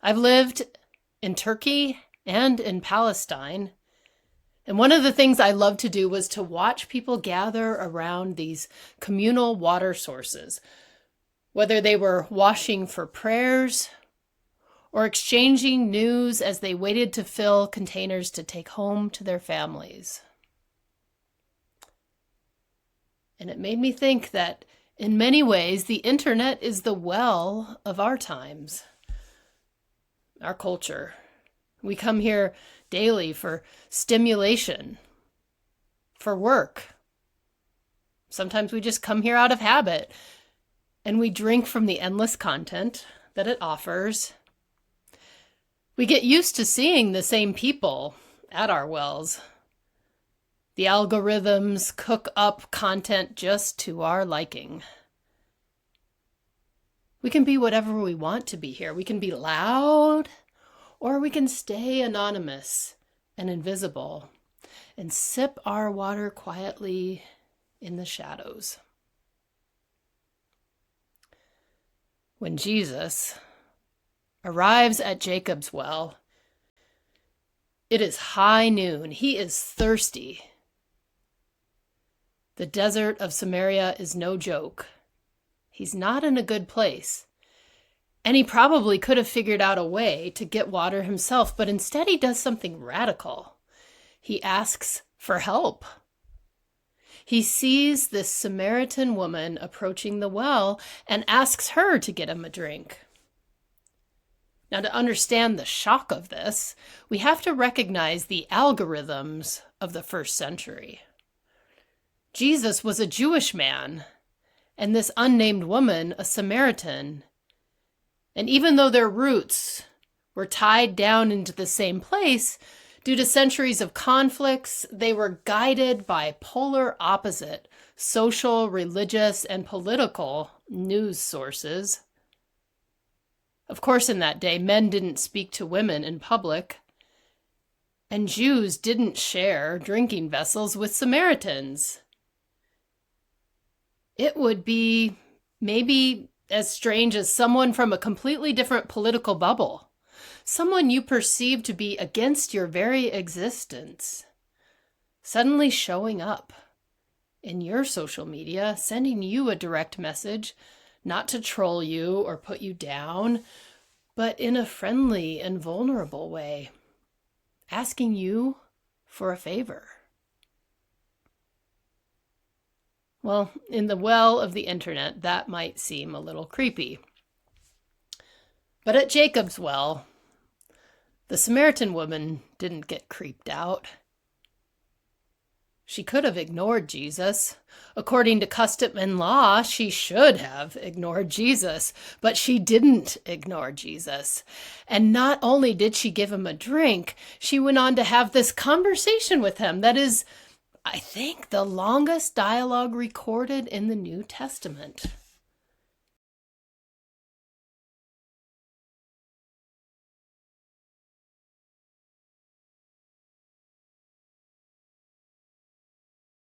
I've lived in Turkey and in Palestine. And one of the things I loved to do was to watch people gather around these communal water sources, whether they were washing for prayers or exchanging news as they waited to fill containers to take home to their families. And it made me think that in many ways, the internet is the well of our times, our culture. We come here daily for stimulation, for work. Sometimes we just come here out of habit, and we drink from the endless content that it offers. We get used to seeing the same people at our wells. The algorithms cook up content just to our liking. We can be whatever we want to be here. We can be loud, or we can stay anonymous and invisible and sip our water quietly in the shadows. When Jesus arrives at Jacob's well, it is high noon. He is thirsty. The desert of Samaria is no joke. He's not in a good place. And he probably could have figured out a way to get water himself, but instead he does something radical. He asks for help. He sees this Samaritan woman approaching the well and asks her to get him a drink. Now, to understand the shock of this, we have to recognize the algorithms of the first century. Jesus was a Jewish man, and this unnamed woman a Samaritan. And even though their roots were tied down into the same place, due to centuries of conflicts, they were guided by polar opposite social, religious, and political news sources. Of course, in that day, men didn't speak to women in public, and Jews didn't share drinking vessels with Samaritans. It would be maybe as strange as someone from a completely different political bubble, someone you perceive to be against your very existence, suddenly showing up in your social media, sending you a direct message, not to troll you or put you down, but in a friendly and vulnerable way, asking you for a favor. Well, in the well of the internet, that might seem a little creepy. But at Jacob's well, the Samaritan woman didn't get creeped out. She could have ignored Jesus. According to custom and law, she should have ignored Jesus, but she didn't ignore Jesus. And not only did she give him a drink, she went on to have this conversation with him that is, I think, the longest dialogue recorded in the New Testament.